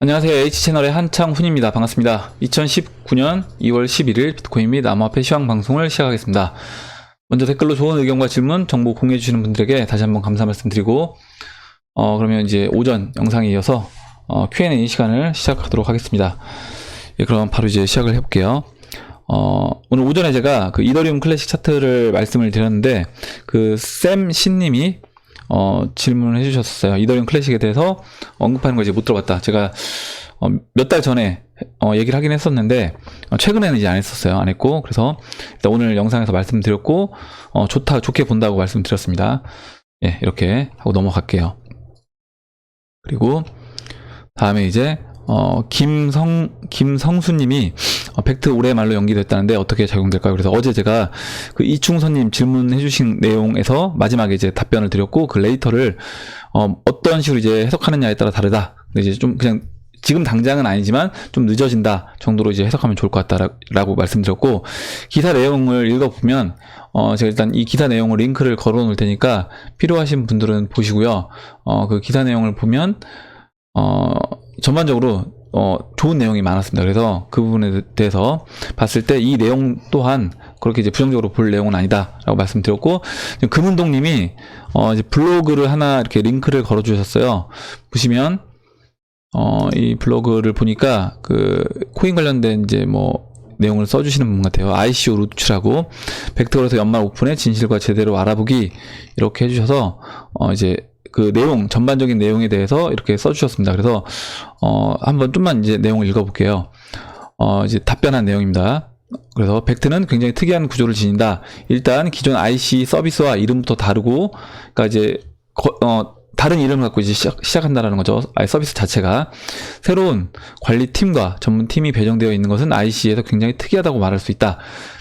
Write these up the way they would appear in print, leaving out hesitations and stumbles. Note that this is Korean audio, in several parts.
안녕하세요. H채널의 한창훈입니다. 반갑습니다. 2019년 2월 11일 비트코인 및 암호화폐 시황 방송을 시작하겠습니다. 먼저 댓글로 좋은 의견과 질문, 정보 공유해주시는 분들에게 다시 한번 감사 말씀드리고 그러면 이제 오전 영상에 이어서 Q&A 시간을 시작하도록 하겠습니다. 예, 그럼 바로 이제 시작을 해볼게요. 오늘 오전에 제가 그 이더리움 클래식 차트를 말씀을 드렸는데 그 샘 신님이 질문을 해주셨어요. 이더리움 클래식에 대해서 언급하는 거 이제 못 들어봤다. 제가 몇 달 전에 얘기를 하긴 했었는데 최근에는 이제 안 했었어요. 안 했고 그래서 일단 오늘 영상에서 말씀드렸고 좋게 본다고 말씀드렸습니다. 예, 이렇게 하고 넘어갈게요. 그리고 다음에 이제 김성수님이 팩트 올해 말로 연기됐다는데 어떻게 적용될까요? 그래서 어제 제가 그 이충선님 질문해주신 내용에서 마지막에 이제 답변을 드렸고 그 레이터를 어떤 식으로 이제 해석하느냐에 따라 다르다. 근데 이제 좀 그냥 지금 당장은 아니지만 좀 늦어진다 정도로 이제 해석하면 좋을 것 같다라고 말씀드렸고 기사 내용을 읽어보면 제가 일단 이 기사 내용을 링크를 걸어 놓을 테니까 필요하신 분들은 보시고요. 그 기사 내용을 보면 전반적으로 좋은 내용이 많았습니다. 그래서 그 부분에 대해서 봤을 때 이 내용 또한 그렇게 이제 부정적으로 볼 내용은 아니다라고 말씀드렸고 금운동님이 이제 블로그를 하나 이렇게 링크를 걸어 주셨어요. 보시면 이 블로그를 보니까 그 코인 관련된 이제 뭐 내용을 써주시는 분 같아요. ICO 루츠라고 벡터에서 연말 오픈의 진실과 제대로 알아보기 이렇게 해주셔서 이제 그 내용, 전반적인 내용에 대해서 이렇게 써주셨습니다. 그래서, 한번 좀만 이제 내용을 읽어볼게요. 이제 답변한 내용입니다. 그래서, 벡트는 굉장히 특이한 구조를 지닌다. 일단, 기존 IC 서비스와 이름부터 다르고, 그러니까 이제, 다른 이름을 갖고 이제 시작한다라는 거죠. 서비스 자체가. 새로운 관리팀과 전문팀이 배정되어 있는 것은 IC에서 굉장히 특이하다고 말할 수 있다.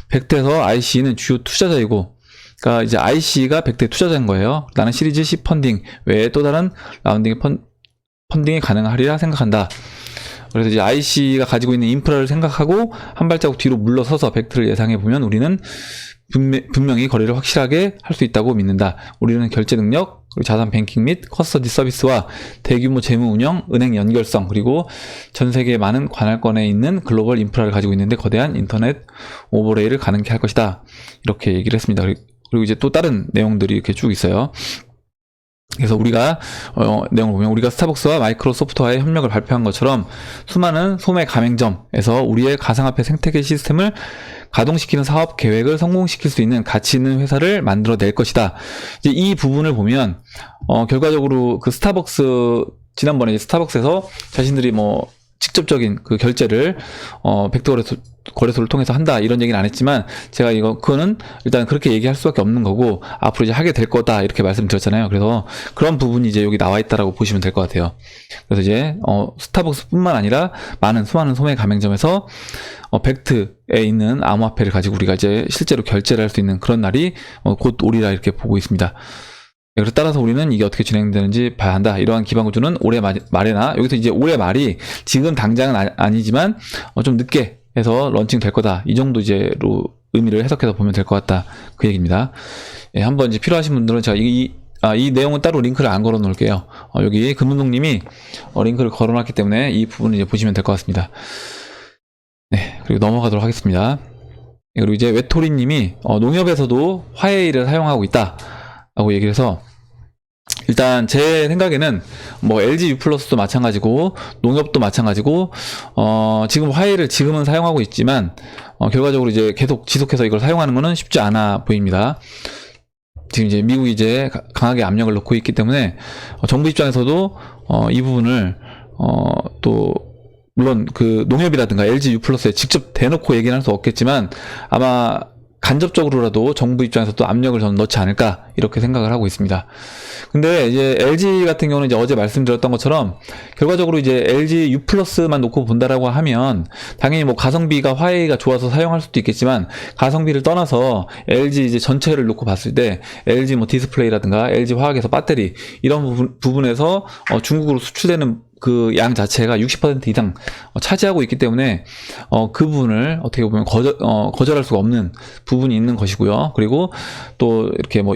벡트에서 IC는 주요 투자자이고, 그러니까 이제 IC가 벡터의 투자자인 거예요. 나는 시리즈 C 펀딩 외에 또 다른 라운딩 펀딩이 가능하리라 생각한다. 그래서 이제 IC가 가지고 있는 인프라를 생각하고 한 발자국 뒤로 물러서서 벡터를 예상해 보면 우리는 분명히 거래를 확실하게 할 수 있다고 믿는다. 우리는 결제 능력, 그리고 자산 뱅킹 및 커스터디 서비스와 대규모 재무 운영, 은행 연결성, 그리고 전 세계 많은 관할권에 있는 글로벌 인프라를 가지고 있는데 거대한 인터넷 오버레이를 가능케 할 것이다. 이렇게 얘기를 했습니다. 그리고 이제 또 다른 내용들이 이렇게 쭉 있어요. 그래서 우리가 내용을 보면 우리가 스타벅스와 마이크로소프트와의 협력을 발표한 것처럼 수많은 소매 가맹점에서 우리의 가상화폐 생태계 시스템을 가동시키는 사업 계획을 성공시킬 수 있는 가치 있는 회사를 만들어낼 것이다. 이제 이 부분을 보면 결과적으로 그 스타벅스 지난번에 스타벅스에서 자신들이 뭐 직접적인 그 결제를 벡터 거래소를 통해서 한다 이런 얘기는 안 했지만 제가 그거는 일단 그렇게 얘기할 수밖에 없는 거고 앞으로 이제 하게 될 거다 이렇게 말씀드렸잖아요. 그래서 그런 부분이 이제 여기 나와 있다라고 보시면 될 것 같아요. 그래서 이제 스타벅스뿐만 아니라 수많은 소매 가맹점에서 벡트에 있는 암호화폐를 가지고 우리가 이제 실제로 결제를 할 수 있는 그런 날이 곧 오리라 이렇게 보고 있습니다. 그래서 따라서 우리는 이게 어떻게 진행되는지 봐야 한다. 이러한 기반 구조는 올해 말에나 여기서 이제 올해 말이 지금 당장은 아니지만 좀 늦게 해서 런칭 될 거다. 이 정도 이제로 의미를 해석해서 보면 될 것 같다. 그 얘기입니다. 예, 한번 이제 필요하신 분들은 제가 이 내용은 따로 링크를 안 걸어 놓을게요. 여기 금운동님이 링크를 걸어 놨기 때문에 이 부분을 이제 보시면 될 것 같습니다. 네, 그리고 넘어가도록 하겠습니다. 그리고 이제 외토리님이 농협에서도 화해일을 사용하고 있다. 라고 얘기를 해서 일단 제 생각에는 뭐 LG U+도 마찬가지고 농협도 마찬가지고 지금 화해를 지금은 사용하고 있지만 결과적으로 이제 계속 지속해서 이걸 사용하는 거는 쉽지 않아 보입니다. 지금 이제 미국이 이제 강하게 압력을 넣고 있기 때문에 정부 입장에서도 이 부분을 또 물론 그 농협이라든가 LG U+에 직접 대놓고 얘기는 할 수 없겠지만 아마 간접적으로라도 정부 입장에서 또 압력을 저는 넣지 않을까 이렇게 생각을 하고 있습니다. 근데 이제 LG 같은 경우는 이제 어제 말씀드렸던 것처럼 결과적으로 이제 LG U+만 놓고 본다라고 하면 당연히 뭐 가성비가 화웨이가 좋아서 사용할 수도 있겠지만 가성비를 떠나서 LG 이제 전체를 놓고 봤을 때 LG 뭐 디스플레이라든가 LG 화학에서 배터리 이런 부분에서 중국으로 수출되는 그 양 자체가 60% 이상 차지하고 있기 때문에 그 부분을 어떻게 보면 거절할 수가 없는 부분이 있는 것이고요. 그리고 또 이렇게 뭐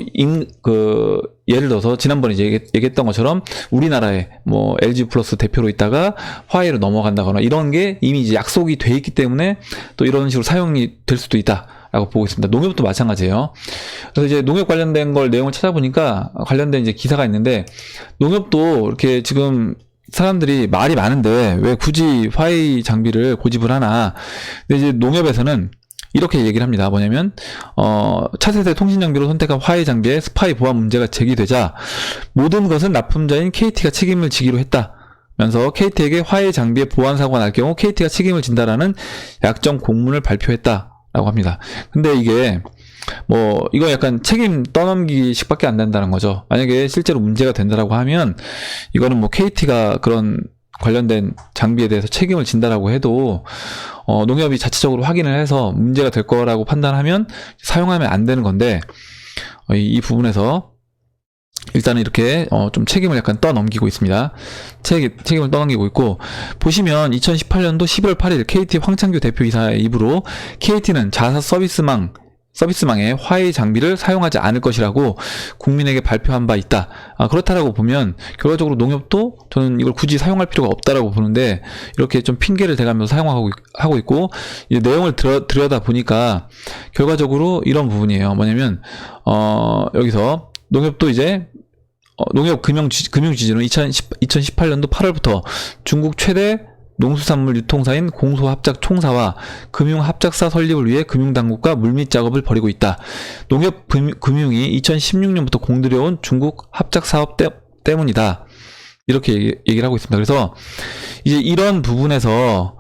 예를 들어서 지난번에 이제 얘기했던 것처럼 우리나라에 뭐 LG 플러스 대표로 있다가 화웨이로 넘어간다거나 이런 게 이미 이제 약속이 돼 있기 때문에 또 이런 식으로 사용이 될 수도 있다라고 보고 있습니다. 농협도 마찬가지예요. 그래서 이제 농협 관련된 걸 내용을 찾아보니까 관련된 이제 기사가 있는데, 농협도 이렇게 지금 사람들이 말이 많은데 왜 굳이 화웨이 장비를 고집을 하나. 근데 이제 농협에서는 이렇게 얘기를 합니다. 뭐냐면 차세대 통신 장비로 선택한 화웨이 장비에 스파이 보안 문제가 제기되자 모든 것은 납품자인 KT가 책임을 지기로 했다면서 KT에게 화웨이 장비의 보안 사고가 날 경우 KT가 책임을 진다라는 약정 공문을 발표했다라고 합니다. 근데 이게 뭐 이거 약간 책임 떠넘기식밖에 안 된다는 거죠. 만약에 실제로 문제가 된다라고 하면 이거는 뭐 KT가 그런 관련된 장비에 대해서 책임을 진다라고 해도 농협이 자체적으로 확인을 해서 문제가 될 거라고 판단하면 사용하면 안 되는 건데, 이 부분에서 일단은 이렇게 좀 책임을 약간 떠넘기고 있습니다. 책임을 떠넘기고 있고, 보시면 2018년도 11월 8일 KT 황창규 대표이사의 입으로 KT는 자사 서비스망에 화웨이 장비를 사용하지 않을 것이라고 국민에게 발표한 바 있다. 그렇다라고 보면 결과적으로 농협도 저는 이걸 굳이 사용할 필요가 없다라고 보는데, 이렇게 좀 핑계를 대가면서 사용하고 있고, 이제 내용을 들여다 보니까 결과적으로 이런 부분이에요. 뭐냐면 여기서 농협도 이제 농협 금융지주는 2018년도 8월부터 중국 최대 농수산물 유통사인 공소합작총사와 금융합작사 설립을 위해 금융당국과 물밑 작업을 벌이고 있다. 농협금융이 2016년부터 공들여온 중국 합작사업 때문이다. 이렇게 얘기를 하고 있습니다. 그래서 이제 이런 부분에서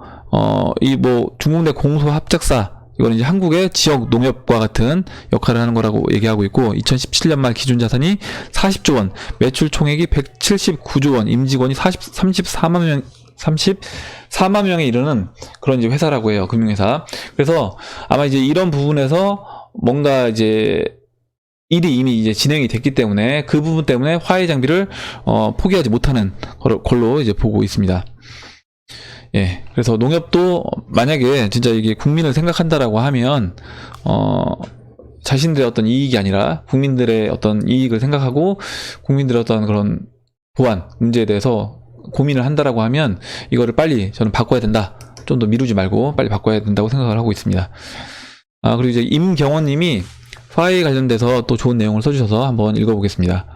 이 뭐 중국 내 공소합작사, 이거는 이제 한국의 지역 농협과 같은 역할을 하는 거라고 얘기하고 있고, 2017년 말 기준 자산이 40조 원, 매출 총액이 179조 원, 임직원이 34만 명에 이르는 그런 이제 회사라고 해요. 금융회사. 그래서 아마 이제 이런 부분에서 뭔가 이제 일이 이미 이제 진행이 됐기 때문에 그 부분 때문에 화웨이 장비를 포기하지 못하는 걸로 이제 보고 있습니다. 예. 그래서 농협도 만약에 진짜 이게 국민을 생각한다라고 하면 자신들의 어떤 이익이 아니라 국민들의 어떤 이익을 생각하고 국민들의 어떤 그런 보안 문제에 대해서 고민을 한다라고 하면 이거를 빨리 저는 바꿔야 된다. 좀 더 미루지 말고 빨리 바꿔야 된다고 생각을 하고 있습니다. 그리고 이제 임경원님이 화웨이 관련돼서 또 좋은 내용을 써주셔서 한번 읽어보겠습니다.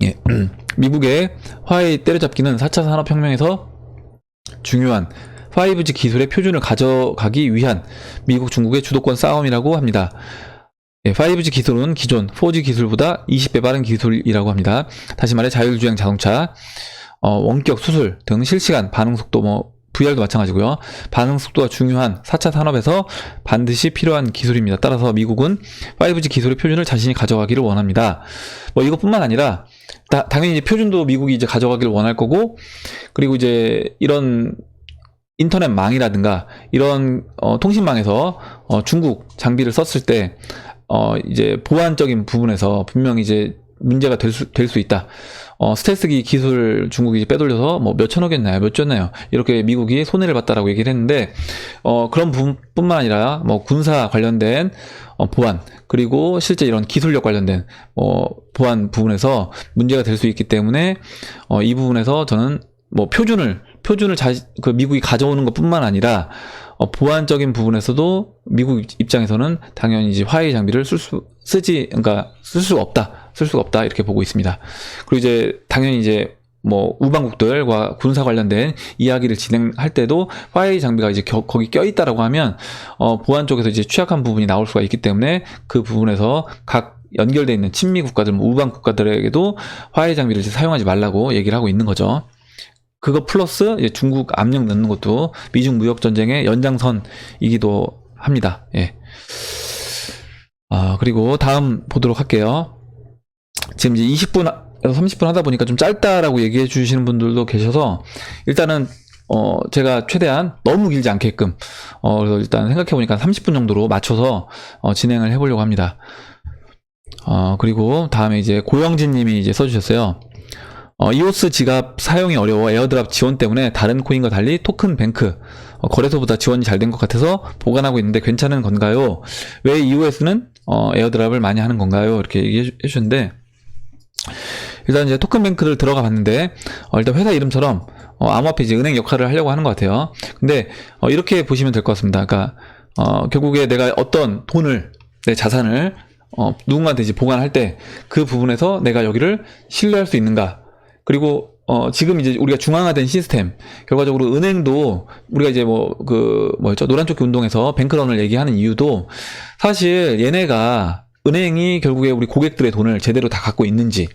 예. 미국의 화웨이 때려잡기는 4차 산업혁명에서 중요한 5G 기술의 표준을 가져가기 위한 미국 중국의 주도권 싸움이라고 합니다. 5G 기술은 기존 4G 기술보다 20배 빠른 기술이라고 합니다. 다시 말해 자율주행 자동차, 원격 수술 등 실시간 반응 속도, VR도 마찬가지고요. 반응 속도가 중요한 4차 산업에서 반드시 필요한 기술입니다. 따라서 미국은 5G 기술의 표준을 자신이 가져가기를 원합니다. 이것뿐만 아니라 당연히 이제 표준도 미국이 이제 가져가기를 원할 거고, 그리고 이제 이런 인터넷망이라든가 이런 통신망에서 중국 장비를 썼을 때 이제 보안적인 부분에서 분명히 이제 문제가 될 수 있다. 스텔스기 기술 중국이 이제 빼돌려서 몇 천억이었나요? 몇 줬나요? 이렇게 미국이 손해를 봤다라고 얘기를 했는데, 그런 부분뿐만 아니라 군사 관련된 보안, 그리고 실제 이런 기술력 관련된 보안 부분에서 문제가 될 수 있기 때문에 이 부분에서 저는 표준을 미국이 가져오는 것뿐만 아니라 보안적인 부분에서도 미국 입장에서는 당연히 이제 화웨이 장비를 쓸 수가 없다 이렇게 보고 있습니다. 그리고 이제 당연히 이제 우방국들과 군사 관련된 이야기를 진행할 때도 화웨이 장비가 이제 거기 껴있다라고 하면 보안 쪽에서 이제 취약한 부분이 나올 수가 있기 때문에 그 부분에서 각 연결되어 있는 친미 국가들, 우방 국가들에게도 화웨이 장비를 이제 사용하지 말라고 얘기를 하고 있는 거죠. 그거 플러스 이제 중국 압력 넣는 것도 미중 무역 전쟁의 연장선이기도 합니다. 예. 그리고 다음 보도록 할게요. 지금 이제 20분에서 30분 하다 보니까 좀 짧다라고 얘기해 주시는 분들도 계셔서 일단은 제가 최대한 너무 길지 않게끔 그래서 일단 생각해 보니까 30분 정도로 맞춰서 진행을 해보려고 합니다. 그리고 다음에 이제 고영진 님이 이제 써주셨어요. 이오스 지갑 사용이 어려워 에어드랍 지원 때문에 다른 코인과 달리 토큰 뱅크 거래소보다 지원이 잘 된 것 같아서 보관하고 있는데 괜찮은 건가요? 왜 이오스는 에어드랍을 많이 하는 건가요? 이렇게 얘기해 주셨는데, 일단 이제 토큰 뱅크를 들어가 봤는데 일단 회사 이름처럼 암호화폐 이제 은행 역할을 하려고 하는 것 같아요. 근데 이렇게 보시면 될 것 같습니다. 그러니까 결국에 내가 어떤 돈을, 내 자산을 누군가한테 이제 보관할 때 그 부분에서 내가 여기를 신뢰할 수 있는가, 그리고 지금 이제 우리가 중앙화된 시스템, 결과적으로 은행도 우리가 이제 뭐였죠? 노란조끼 운동에서 뱅크런을 얘기하는 이유도 사실 얘네가, 은행이 결국에 우리 고객들의 돈을 제대로 다 갖고 있는지,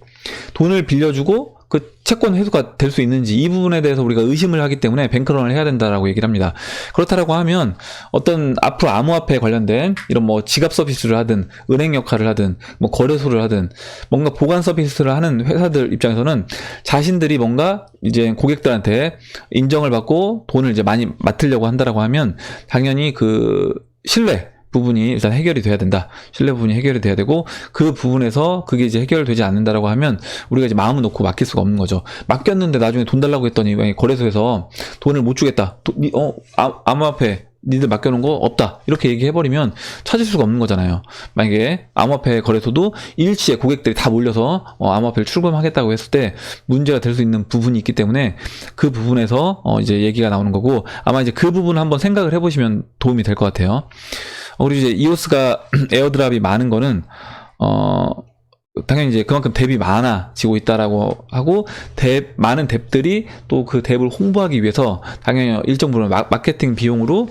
돈을 빌려주고 그 채권 회수가 될 수 있는지, 이 부분에 대해서 우리가 의심을 하기 때문에 뱅크런을 해야 된다라고 얘기를 합니다. 그렇다라고 하면 어떤 앞으로 암호화폐에 관련된 이런 뭐 지갑 서비스를 하든 은행 역할을 하든 뭐 거래소를 하든 뭔가 보관 서비스를 하는 회사들 입장에서는 자신들이 뭔가 이제 고객들한테 인정을 받고 돈을 이제 많이 맡으려고 한다라고 하면 당연히 그 신뢰 부분이 일단 해결이 돼야 된다. 신뢰 부분이 해결이 돼야 되고, 그 부분에서 그게 이제 해결되지 않는다라고 하면 우리가 이제 마음을 놓고 맡길 수가 없는 거죠. 맡겼는데 나중에 돈 달라고 했더니 거래소에서 돈을 못 주겠다. 암호화폐 니들 맡겨놓은 거 없다. 이렇게 얘기해버리면 찾을 수가 없는 거잖아요. 만약에 암호화폐 거래소도 일치에 고객들이 다 몰려서 암호화폐를 출금하겠다고 했을 때 문제가 될 수 있는 부분이 있기 때문에 그 부분에서 이제 얘기가 나오는 거고, 아마 이제 그 부분 한번 생각을 해보시면 도움이 될 것 같아요. 우리 이제 이오스가 에어드랍이 많은 거는 당연히 이제 그만큼 뎁이 많아지고 있다라고 하고, 많은 뎁들이 또 그 뎁을 홍보하기 위해서 당연히 일정 부분 마케팅 비용으로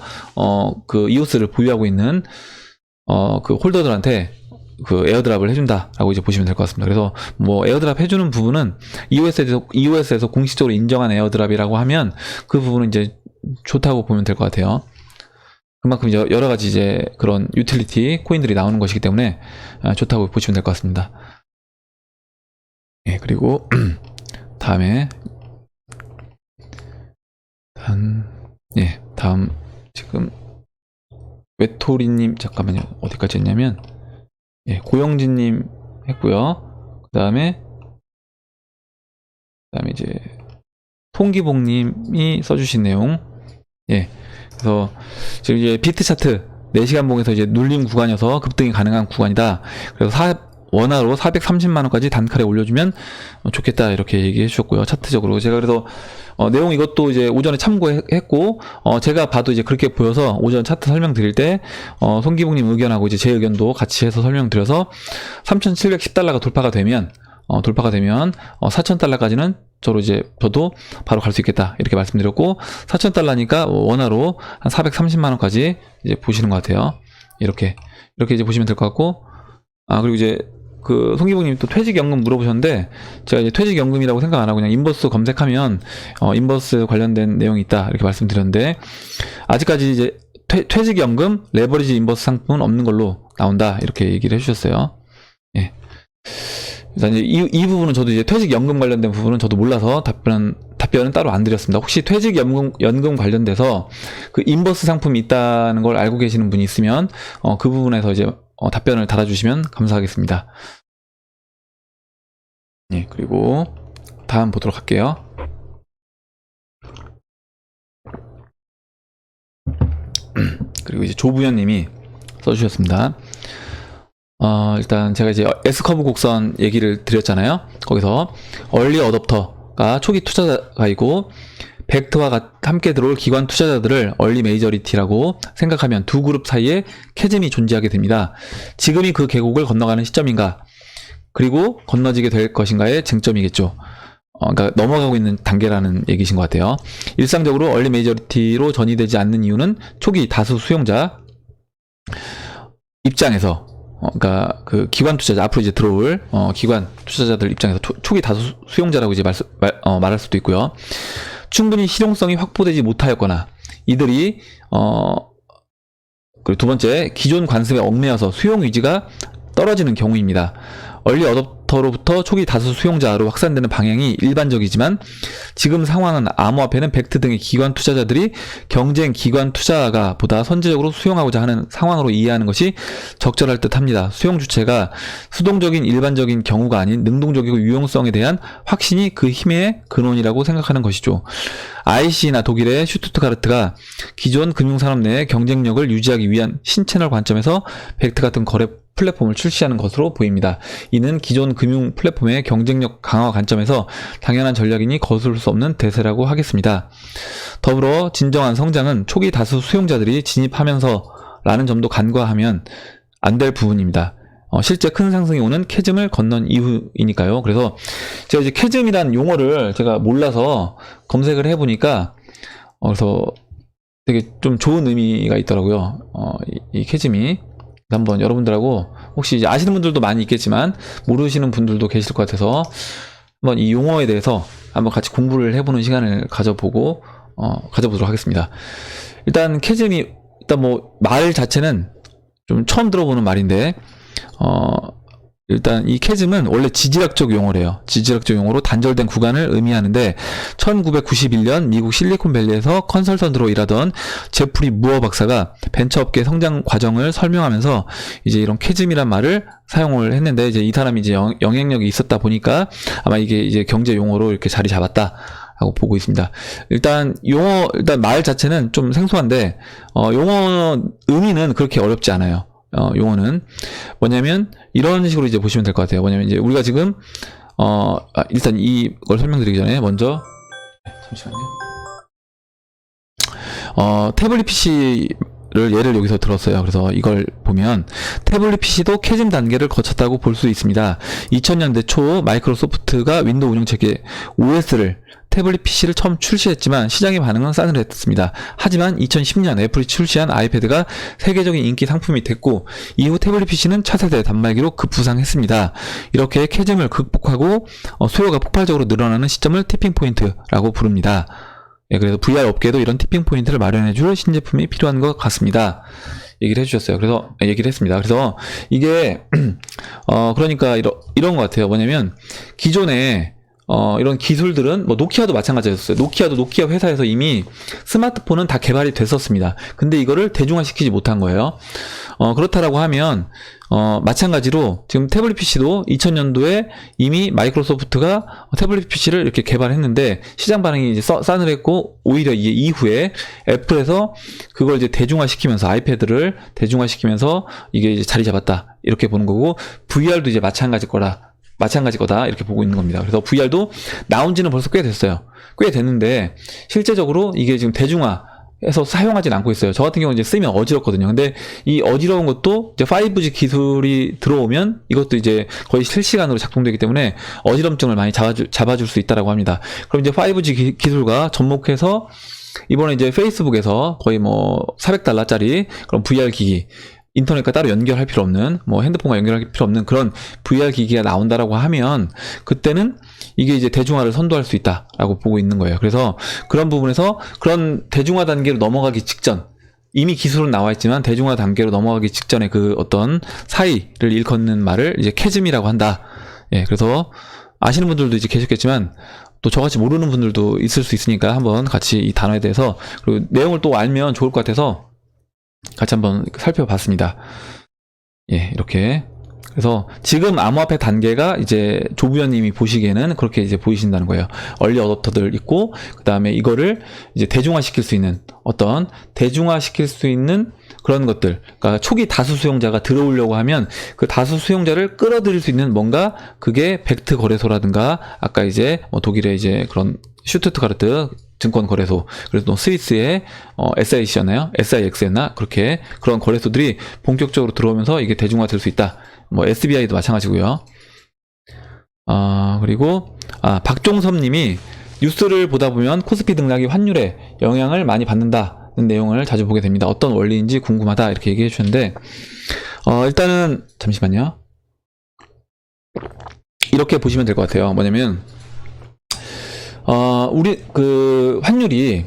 그 이오스를 보유하고 있는 그 홀더들한테 그 에어드랍을 해준다라고 이제 보시면 될 것 같습니다. 그래서 뭐 에어드랍 해주는 부분은 이오스에서 공식적으로 인정한 에어드랍이라고 하면 그 부분은 이제 좋다고 보면 될 것 같아요. 그만큼 여러 가지 이제 그런 유틸리티 코인들이 나오는 것이기 때문에 좋다고 보시면 될 것 같습니다. 예, 그리고 다음에 다음 지금 외토리님, 잠깐만요, 어디까지 했냐면 고영진님 했고요. 그 다음에 이제 통기봉님이 써주신 내용. 그래서 지금 이제 비트 차트 4시간 봉에서 이제 눌림 구간이어서 급등이 가능한 구간이다. 그래서 원화로 430만원까지 단칼에 올려주면 좋겠다, 이렇게 얘기해 주셨고요. 차트적으로 제가 그래서 내용 이것도 이제 오전에 참고했고, 제가 봐도 이제 그렇게 보여서 오전 차트 설명드릴 때 송기봉님 의견하고 이제 제 의견도 같이 해서 설명드려서 3,710달러가 돌파가 되면 4,000달러까지는 저도 바로 갈 수 있겠다, 이렇게 말씀드렸고, 4,000달러니까 원화로 한 430만원까지 이제 보시는 것 같아요. 이렇게 이제 보시면 될 것 같고, 그리고 이제 그 송기봉님 또 퇴직연금 물어보셨는데, 제가 이제 퇴직연금이라고 생각 안 하고 그냥 인버스 검색하면 인버스 관련된 내용이 있다, 이렇게 말씀드렸는데, 아직까지 이제 퇴직연금 레버리지 인버스 상품은 없는 걸로 나온다, 이렇게 얘기를 해주셨어요. 그래서 이제 이 부분은 저도 이제 퇴직연금 관련된 부분은 저도 몰라서 답변은 따로 안 드렸습니다. 혹시 퇴직연금 관련돼서 그 인버스 상품이 있다는 걸 알고 계시는 분이 있으면 그 부분에서 이제 답변을 달아주시면 감사하겠습니다. 그리고 다음 보도록 할게요. 그리고 이제 조부현님이 써주셨습니다. 일단 제가 이제 S커브 곡선 얘기를 드렸잖아요. 거기서 얼리 어댑터가 초기 투자자가이고 벡터와 함께 들어올 기관 투자자들을 얼리 메이저리티라고 생각하면 두 그룹 사이에 캐즘이 존재하게 됩니다. 지금이 그 계곡을 건너가는 시점인가, 그리고 건너지게 될 것인가의 쟁점이겠죠. 그러니까 넘어가고 있는 단계라는 얘기신 것 같아요. 일상적으로 얼리 메이저리티로 전이되지 않는 이유는 초기 다수 수용자 입장에서, 그러니까 그 기관 투자자, 앞으로 이제 들어올 기관 투자자들 입장에서 초기 다수 수용자라고 이제 말할 수도 있고요. 충분히 실용성이 확보되지 못하였거나 이들이 그리고 두 번째, 기존 관습에 얽매여서 수용 의지가 떨어지는 경우입니다. 얼리 레귤레이터로부터 초기 다수 수용자로 확산되는 방향이 일반적이지만 지금 상황은 암호화폐는 벡트 등의 기관 투자자들이 경쟁 기관 투자가 보다 선제적으로 수용하고자 하는 상황으로 이해하는 것이 적절할 듯합니다. 수용 주체가 수동적인 일반적인 경우가 아닌 능동적이고 유용성에 대한 확신이 그 힘의 근원이라고 생각하는 것이죠. IC나 독일의 슈투트가르트가 기존 금융산업 내의 경쟁력을 유지하기 위한 신채널 관점에서 벡트 같은 거래 플랫폼을 출시하는 것으로 보입니다. 이는 기존 금융 플랫폼의 경쟁력 강화 관점에서 당연한 전략이니 거스를 수 없는 대세라고 하겠습니다. 더불어 진정한 성장은 초기 다수 수용자들이 진입하면서 라는 점도 간과하면 안 될 부분입니다. 실제 큰 상승이 오는 캐즘을 건넌 이후이니까요. 그래서 제가 이제 캐즘이란 용어를 제가 몰라서 검색을 해보니까 그래서 되게 좀 좋은 의미가 있더라고요. 이 캐즘이 한번 여러분들하고 혹시 이제 아시는 분들도 많이 있겠지만 모르시는 분들도 계실 것 같아서 한번 이 용어에 대해서 한번 같이 공부를 해보는 시간을 가져보도록 하겠습니다. 일단 캐즘이 일단 뭐 말 자체는 좀 처음 들어보는 말인데 일단 이 캐즘은 원래 지질학적 용어래요. 지질학적 용어로 단절된 구간을 의미하는데 1991년 미국 실리콘밸리에서 컨설턴트로 일하던 제프리 무어 박사가 벤처업계 성장 과정을 설명하면서 이제 이런 캐즘이란 말을 사용을 했는데 이제 이 사람이 이제 영향력이 있었다 보니까 아마 이게 이제 경제 용어로 이렇게 자리 잡았다. 라고 보고 있습니다. 일단 말 자체는 좀 생소한데 용어 의미는 그렇게 어렵지 않아요. 용어는 뭐냐면 이런 식으로 이제 보시면 될 것 같아요. 뭐냐면 이제 우리가 지금 일단 이걸 설명드리기 전에 먼저 잠시만요. 태블릿 PC를 예를 여기서 들었어요. 그래서 이걸 보면 태블릿 PC도 캐즘 단계를 거쳤다고 볼 수 있습니다. 2000년대 초 마이크로소프트가 윈도우 운영체계 OS를 태블릿 PC를 처음 출시했지만 시장의 반응은 싸늘했습니다. 하지만 2010년 애플이 출시한 아이패드가 세계적인 인기 상품이 됐고 이후 태블릿 PC는 차세대 단말기로 급부상했습니다. 이렇게 캐즘을 극복하고 수요가 폭발적으로 늘어나는 시점을 티핑포인트라고 부릅니다. 예, 그래서 VR 업계에도 이런 티핑포인트를 마련해줄 신제품이 필요한 것 같습니다. 얘기를 해주셨어요. 그래서 얘기를 했습니다. 그래서 이게 그러니까 이런 것 같아요. 뭐냐면 기존에 이런 기술들은 뭐 노키아도 마찬가지였어요. 노키아도 노키아 회사에서 이미 스마트폰은 다 개발이 됐었습니다. 근데 이거를 대중화시키지 못한 거예요. 그렇다라고 하면 마찬가지로 지금 태블릿 PC도 2000년도에 이미 마이크로소프트가 태블릿 PC를 이렇게 개발했는데 시장 반응이 이제 싸늘했고 오히려 이후에 애플에서 그걸 이제 대중화시키면서 아이패드를 대중화시키면서 이게 이제 자리 잡았다 이렇게 보는 거고 VR도 이제 마찬가지 거다 이렇게 보고 있는 겁니다. 그래서 VR도 나온 지는 벌써 꽤 됐어요. 꽤 됐는데 실제적으로 이게 지금 대중화해서 사용하진 않고 있어요. 저 같은 경우는 이제 쓰면 어지럽거든요. 근데 이 어지러운 것도 이제 5G 기술이 들어오면 이것도 이제 거의 실시간으로 작동되기 때문에 어지럼증을 많이 잡아줄 수 있다라고 합니다. 그럼 이제 5G 기술과 접목해서 이번에 이제 페이스북에서 거의 뭐 $400짜리 그런 VR 기기 인터넷과 따로 연결할 필요 없는 뭐 핸드폰과 연결할 필요 없는 그런 VR 기기가 나온다라고 하면 그때는 이게 이제 대중화를 선도할 수 있다라고 보고 있는 거예요. 그래서 그런 부분에서 그런 대중화 단계로 넘어가기 직전 이미 기술은 나와 있지만 대중화 단계로 넘어가기 직전에 그 어떤 사이를 일컫는 말을 이제 캐즘이라고 한다. 예, 그래서 아시는 분들도 이제 계셨겠지만 또 저같이 모르는 분들도 있을 수 있으니까 한번 같이 이 단어에 대해서 그리고 내용을 또 알면 좋을 것 같아서 같이 한번 살펴봤습니다. 예, 이렇게. 그래서 지금 암호화폐 단계가 이제 조부연님이 보시기에는 그렇게 이제 보이신다는 거예요. 얼리 어댑터들 있고, 그 다음에 이거를 이제 대중화시킬 수 있는 그런 것들. 그러니까 초기 다수 수용자가 들어오려고 하면 그 다수 수용자를 끌어들일 수 있는 뭔가 그게 벡트 거래소라든가 아까 이제 뭐 독일의 이제 그런 슈투트가르트 증권 거래소, 그래서 또 스위스의 SIC였나요? SIX였나? 그렇게 그런 거래소들이 본격적으로 들어오면서 이게 대중화될 수 있다. 뭐 SBI도 마찬가지고요. 그리고 박종섭님이 뉴스를 보다 보면 코스피 등락이 환율에 영향을 많이 받는다는 내용을 자주 보게 됩니다. 어떤 원리인지 궁금하다 이렇게 얘기해 주셨는데 일단은 잠시만요. 이렇게 보시면 될 것 같아요. 뭐냐면 우리 그 환율이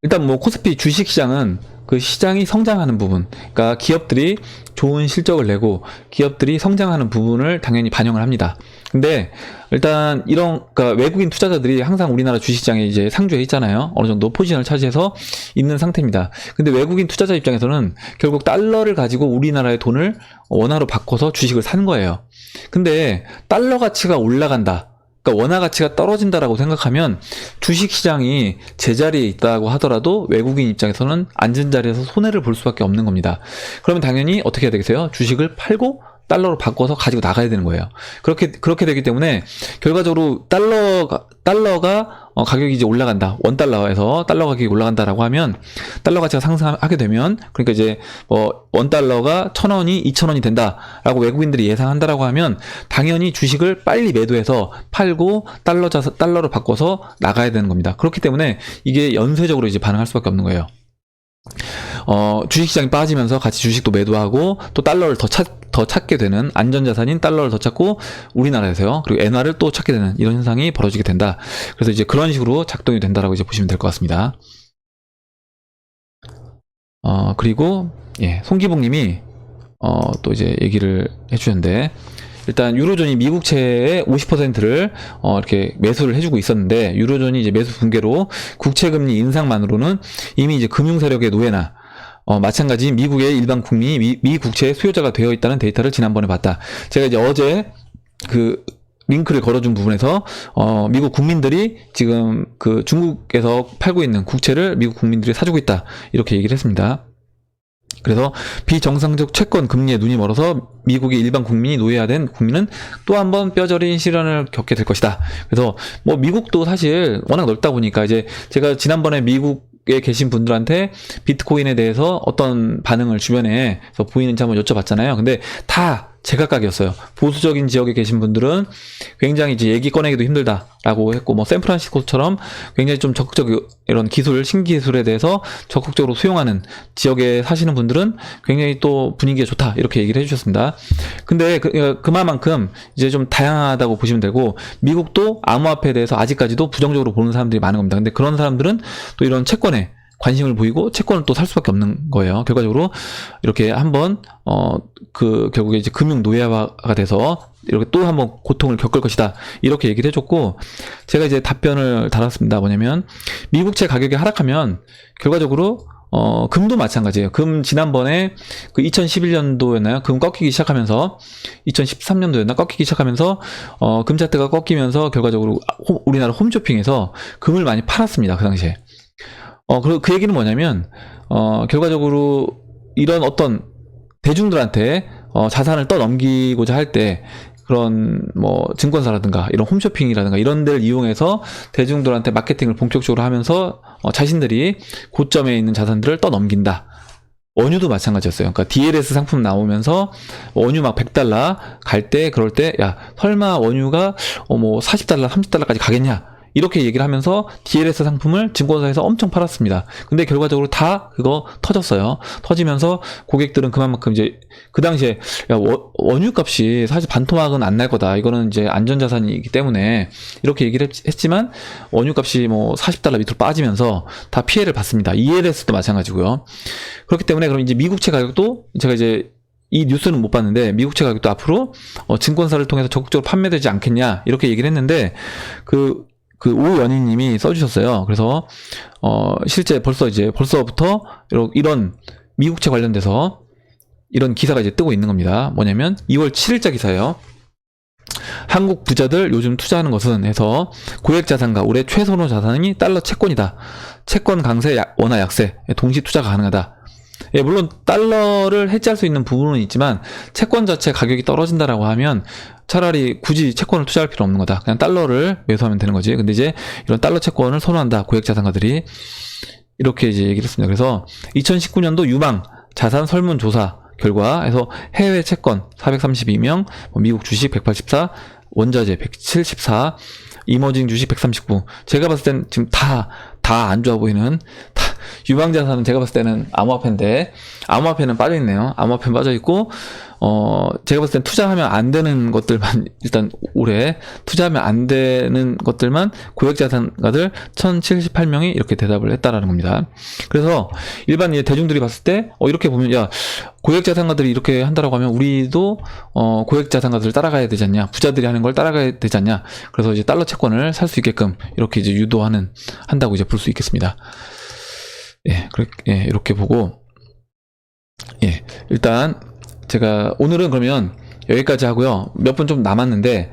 일단 뭐 코스피 주식시장은 그 시장이 성장하는 부분, 그러니까 기업들이 좋은 실적을 내고 기업들이 성장하는 부분을 당연히 반영을 합니다. 근데 일단 그러니까 외국인 투자자들이 항상 우리나라 주식시장에 이제 상주해 있잖아요. 어느 정도 포지션을 차지해서 있는 상태입니다. 근데 외국인 투자자 입장에서는 결국 달러를 가지고 우리나라의 돈을 원화로 바꿔서 주식을 사는 거예요. 근데 달러 가치가 올라간다, 그러니까 원화 가치가 떨어진다라고 생각하면 주식시장이 제자리에 있다고 하더라도 외국인 입장에서는 앉은 자리에서 손해를 볼 수밖에 없는 겁니다. 그러면 당연히 어떻게 해야 되겠어요? 주식을 팔고 달러로 바꿔서 가지고 나가야 되는 거예요. 그렇게 되기 때문에 결과적으로 달러가 가격이 이제 올라간다. 원달러에서 달러 가격이 올라간다라고 하면 달러 가치가 상승하게 되면, 그러니까 이제 원달러가 1,000원이 2,000원이 된다라고 외국인들이 예상한다라고 하면 당연히 주식을 빨리 매도해서 팔고 달러로 바꿔서 나가야 되는 겁니다. 그렇기 때문에 이게 연쇄적으로 이제 반응할 수밖에 없는 거예요. 주식시장이 빠지면서 같이 주식도 매도하고 또 달러를 더 찾게 되는, 안전자산인 달러를 더 찾고 우리나라에서요, 그리고 엔화를 또 찾게 되는 이런 현상이 벌어지게 된다. 그래서 이제 그런 식으로 작동이 된다라고 이제 보시면 될 것 같습니다. 그리고 송기봉 님이 또 이제 얘기를 해주셨는데, 일단 유로존이 미국채의 50%를 이렇게 매수를 해주고 있었는데, 유로존이 이제 매수 붕괴로 국채금리 인상만으로는 이미 이제 금융 세력의 노예나 마찬가지 미국의 일반 국민이 미 국채의 수요자가 되어 있다는 데이터를 지난번에 봤다. 제가 이제 어제 그 링크를 걸어준 부분에서 미국 국민들이 지금 그 중국에서 팔고 있는 국채를 미국 국민들이 사주고 있다, 이렇게 얘기를 했습니다. 그래서 비정상적 채권 금리에 눈이 멀어서 미국의 일반 국민이 노예화된 국민은 또 한 번 뼈저린 시련을 겪게 될 것이다. 그래서 뭐 미국도 사실 워낙 넓다 보니까, 이제 제가 지난번에 미국에 계신 분들한테 비트코인에 대해서 어떤 반응을 주변에서 보이는지 한번 여쭤봤잖아요. 근데 다 제각각이었어요. 보수적인 지역에 계신 분들은 굉장히 이제 얘기 꺼내기도 힘들다라고 했고, 뭐 샌프란시스코처럼 굉장히 좀 적극적 이런 신기술에 대해서 적극적으로 수용하는 지역에 사시는 분들은 굉장히 또 분위기가 좋다, 이렇게 얘기를 해주셨습니다. 근데 그만큼 이제 좀 다양하다고 보시면 되고, 미국도 암호화폐에 대해서 아직까지도 부정적으로 보는 사람들이 많은 겁니다. 근데 그런 사람들은 또 이런 채권에 관심을 보이고 채권을 또 살 수밖에 없는 거예요. 결과적으로 이렇게 한번 결국에 이제 금융 노예화가 돼서 이렇게 또 한번 고통을 겪을 것이다, 이렇게 얘기를 해줬고, 제가 이제 답변을 달았습니다. 뭐냐면 미국채 가격이 하락하면 결과적으로 금도 마찬가지예요. 금 지난번에 그 2011년도였나요? 금 꺾이기 시작하면서 2013년도였나? 꺾이기 시작하면서 금 차트가 꺾이면서 결과적으로 우리나라 홈쇼핑에서 금을 많이 팔았습니다. 그 당시에. 그 얘기는 뭐냐면, 결과적으로 이런 어떤 대중들한테 자산을 떠넘기고자 할 때, 그런 뭐 증권사라든가 이런 홈쇼핑이라든가 이런 데를 이용해서 대중들한테 마케팅을 본격적으로 하면서 자신들이 고점에 있는 자산들을 떠넘긴다. 원유도 마찬가지였어요. 그러니까 DLS 상품 나오면서 원유 막 $100 갈 때, 그럴 때, 야, 설마 원유가 뭐 $40, $30까지 가겠냐? 이렇게 얘기를 하면서 DLS 상품을 증권사에서 엄청 팔았습니다. 근데 결과적으로 다 그거 터졌어요. 터지면서 고객들은 그만큼 이제 그 당시에, 야, 원유 값이 사실 반토막은 안 날 거다, 이거는 이제 안전자산이기 때문에, 이렇게 얘기를 했지만 원유 값이 뭐 $40 밑으로 빠지면서 다 피해를 봤습니다. ELS도 마찬가지고요. 그렇기 때문에 그럼 이제 미국채 가격도, 제가 이제 이 뉴스는 못 봤는데 미국채 가격도 앞으로 증권사를 통해서 적극적으로 판매되지 않겠냐, 이렇게 얘기를 했는데, 그 오연희님이 써주셨어요. 그래서 실제 벌써부터 이런 미국채 관련돼서 이런 기사가 이제 뜨고 있는 겁니다. 뭐냐면 2월 7일자 기사예요. 한국 부자들 요즘 투자하는 것은 해서 고액자산가 올해 최선호 자산이 달러 채권이다. 채권 강세, 원화 약세, 동시 투자가 가능하다. 물론 달러를 해지할 수 있는 부분은 있지만 채권 자체 가격이 떨어진다라고 하면 차라리 굳이 채권을 투자할 필요 없는 거다. 그냥 달러를 매수하면 되는 거지. 근데 이제 이런 달러 채권을 선호한다, 고액자산가들이. 이렇게 이제 얘기를 했습니다. 그래서 2019년도 유망 자산 설문조사 결과에서 해외 채권 432명, 미국 주식 184, 원자재 174, 이머징 주식 139. 제가 봤을 땐 지금 다 안 좋아 보이는, 유망자산은 제가 봤을 때는 암호화폐인데, 암호화폐는 빠져있네요. 암호화폐는 빠져있고, 제가 봤을 땐 투자하면 안 되는 것들만, 일단 올해 투자하면 안 되는 것들만 고액자산가들 1078명이 이렇게 대답을 했다라는 겁니다. 그래서 일반 이제 대중들이 봤을 때, 이렇게 보면, 야, 고액자산가들이 이렇게 한다라고 하면 우리도, 고액자산가들을 따라가야 되지 않냐, 부자들이 하는 걸 따라가야 되지 않냐, 그래서 이제 달러 채권을 살 수 있게끔 이렇게 이제 한다고 이제 볼 수 있겠습니다. 이렇게 보고, 일단, 제가 오늘은 그러면 여기까지 하고요. 몇 분 좀 남았는데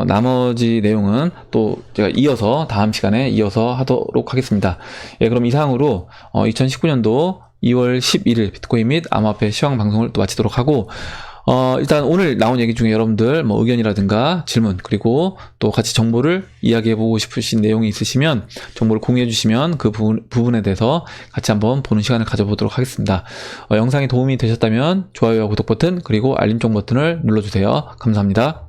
나머지 내용은 또 제가 이어서 다음 시간에 이어서 하도록 하겠습니다. 그럼 이상으로 2019년도 2월 11일 비트코인 및 암호화폐 시황 방송을 또 마치도록 하고, 일단 오늘 나온 얘기 중에 여러분들 뭐 의견이라든가 질문, 그리고 또 같이 정보를 이야기해보고 싶으신 내용이 있으시면 정보를 공유해주시면 그 부분에 대해서 같이 한번 보는 시간을 가져보도록 하겠습니다. 영상이 도움이 되셨다면 좋아요와 구독 버튼, 그리고 알림종 버튼을 눌러주세요. 감사합니다.